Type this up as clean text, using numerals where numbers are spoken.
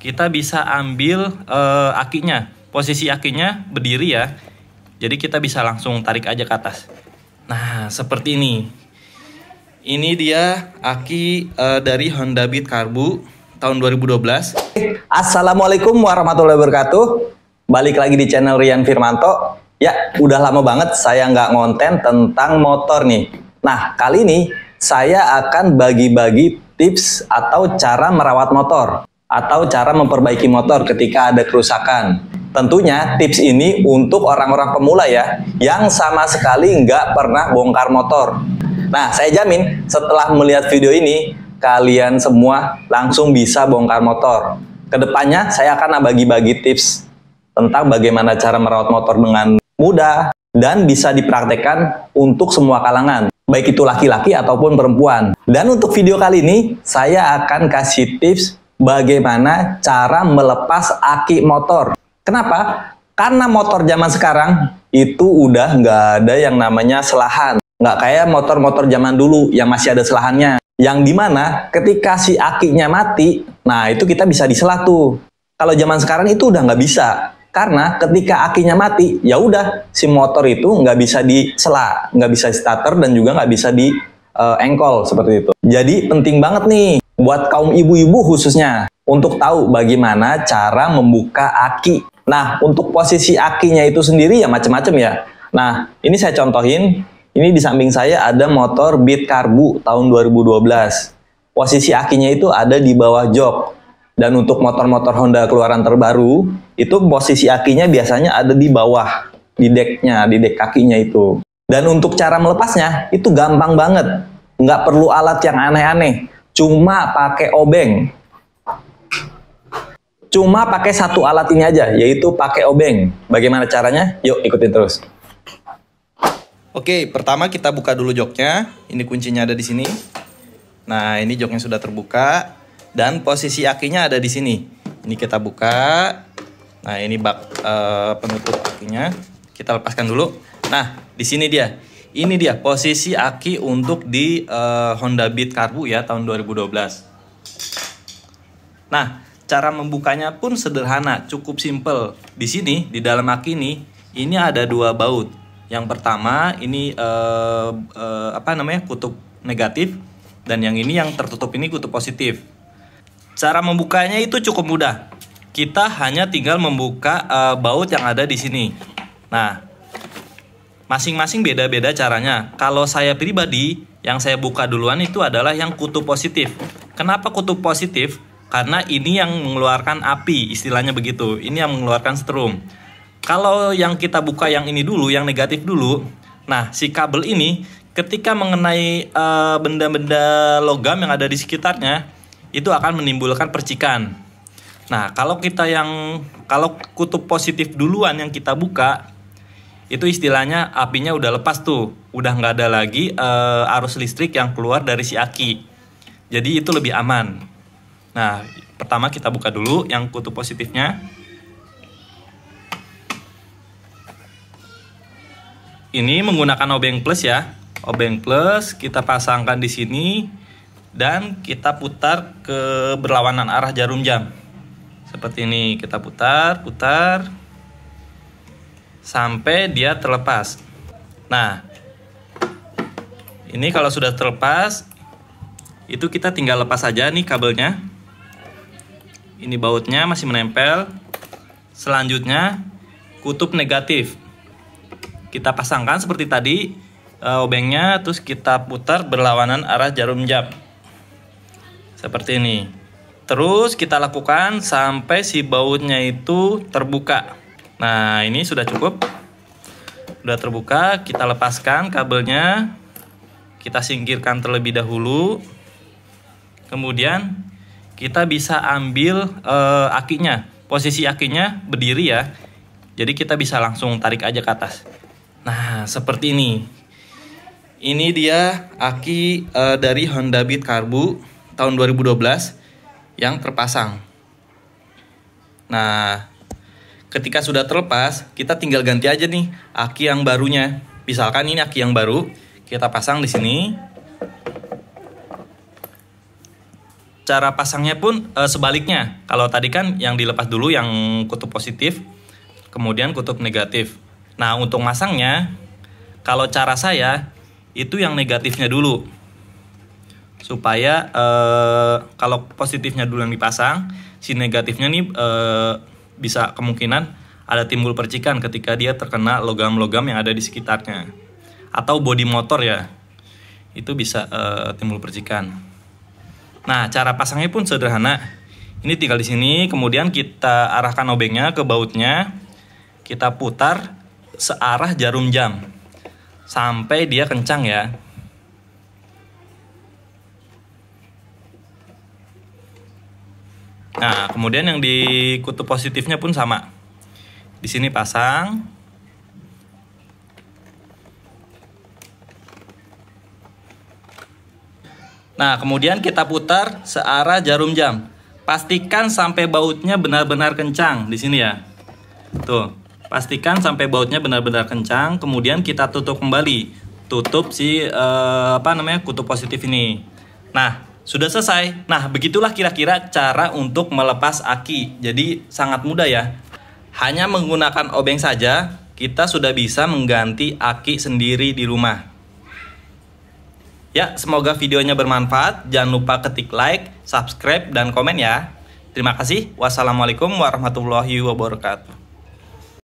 kita bisa ambil akinya. Posisi akinya berdiri ya. Jadi kita bisa langsung tarik aja ke atas. Nah, seperti ini. Ini dia aki dari Honda Beat Karbu tahun 2012. Assalamualaikum warahmatullahi wabarakatuh. Balik lagi di channel Rian Firmanto. Ya, udah lama banget saya nggak ngonten tentang motor nih. Nah, kali ini saya akan bagi-bagi tips atau cara merawat motor atau cara memperbaiki motor ketika ada kerusakan. Tentunya tips ini untuk orang-orang pemula ya, yang sama sekali nggak pernah bongkar motor. Nah, saya jamin setelah melihat video ini, kalian semua langsung bisa bongkar motor. Kedepannya saya akan bagi-bagi tips tentang bagaimana cara merawat motor dengan mudah dan bisa dipraktekkan untuk semua kalangan, baik itu laki-laki ataupun perempuan. Dan untuk video kali ini, saya akan kasih tips bagaimana cara melepas aki motor. Kenapa? Karena motor zaman sekarang itu udah nggak ada yang namanya selahan. Nggak kayak motor-motor zaman dulu yang masih ada selahannya. Yang dimana ketika si akinya mati, nah itu kita bisa disela tuh. Kalau zaman sekarang itu udah nggak bisa. Karena ketika akinya mati, ya udah si motor itu nggak bisa disela, nggak bisa di starter dan juga nggak bisa di engkol seperti itu. Jadi penting banget nih buat kaum ibu-ibu khususnya untuk tahu bagaimana cara membuka aki. Nah, untuk posisi akinya itu sendiri ya macam-macam ya. Nah, ini saya contohin. Ini di samping saya ada motor Beat Karbu tahun 2012. Posisi akinya itu ada di bawah jok. Dan untuk motor-motor Honda keluaran terbaru, itu posisi akinya biasanya ada di bawah, di deknya, di dek kakinya itu. Dan untuk cara melepasnya, itu gampang banget. Nggak perlu alat yang aneh-aneh. Cuma pakai obeng. Cuma pakai satu alat ini aja, yaitu pakai obeng. Bagaimana caranya? Yuk ikutin terus. Oke, pertama kita buka dulu joknya. Ini kuncinya ada di sini. Nah, ini joknya sudah terbuka dan posisi akinya ada di sini. Ini kita buka. Nah, ini bak penutup akinya. Kita lepaskan dulu. Nah, di sini dia. Ini dia posisi aki untuk di Honda Beat Karbu ya tahun 2012. Nah, cara membukanya pun sederhana, cukup simple. Di sini, di dalam aki ini ada dua baut. Yang pertama ini kutub negatif dan yang ini yang tertutup ini kutub positif. Cara membukanya itu cukup mudah. Kita hanya tinggal membuka baut yang ada di sini. Nah, masing-masing beda-beda caranya. Kalau saya pribadi, yang saya buka duluan itu adalah yang kutub positif. Kenapa kutub positif? Karena ini yang mengeluarkan api, istilahnya begitu. Ini yang mengeluarkan strum. Kalau yang kita buka yang ini dulu, yang negatif dulu. Nah, si kabel ini ketika mengenai benda-benda logam yang ada di sekitarnya, itu akan menimbulkan percikan. Nah, kalau kutub positif duluan yang kita buka, itu istilahnya apinya udah lepas tuh. Udah nggak ada lagi arus listrik yang keluar dari si aki. Jadi itu lebih aman. Nah, pertama kita buka dulu yang kutub positifnya. Ini menggunakan obeng plus ya. Obeng plus kita pasangkan di sini dan kita putar ke berlawanan arah jarum jam. Seperti ini, kita putar sampai dia terlepas. Nah, ini kalau sudah terlepas, itu kita tinggal lepas saja nih kabelnya. Ini bautnya masih menempel. Selanjutnya kutub negatif kita pasangkan seperti tadi obengnya, terus kita putar berlawanan arah jarum jam seperti ini. Terus kita lakukan sampai si bautnya itu terbuka. Nah, ini sudah cukup, sudah terbuka. Kita lepaskan kabelnya, kita singkirkan terlebih dahulu. Kemudian kita bisa ambil akinya. Posisi akinya berdiri ya. Jadi kita bisa langsung tarik aja ke atas. Nah, seperti ini. Ini dia aki dari Honda Beat Karbu tahun 2012 yang terpasang. Nah, ketika sudah terlepas, kita tinggal ganti aja nih aki yang barunya. Misalkan ini aki yang baru, kita pasang di sini. cara pasangnya pun sebaliknya. Kalau tadi kan yang dilepas dulu yang kutub positif, kemudian kutub negatif. Nah, untuk masangnya, kalau cara saya itu yang negatifnya dulu, supaya kalau positifnya dulu yang dipasang, si negatifnya nih bisa kemungkinan ada timbul percikan ketika dia terkena logam-logam yang ada di sekitarnya, atau bodi motor ya, itu bisa timbul percikan. Nah, cara pasangnya pun sederhana. Ini tinggal di sini, kemudian kita arahkan obengnya ke bautnya, kita putar searah jarum jam sampai dia kencang ya. Nah, kemudian yang di kutub positifnya pun sama. Di sini pasang. Nah, kemudian kita putar searah jarum jam. Pastikan sampai bautnya benar-benar kencang di sini ya. Tuh, pastikan sampai bautnya benar-benar kencang. Kemudian kita tutup kembali. Tutup si kutub positif ini. Nah, sudah selesai. Nah, begitulah kira-kira cara untuk melepas aki. Jadi sangat mudah ya. Hanya menggunakan obeng saja, kita sudah bisa mengganti aki sendiri di rumah. Ya, semoga videonya bermanfaat. Jangan lupa ketik like, subscribe, dan komen ya. Terima kasih. Wassalamualaikum warahmatullahi wabarakatuh.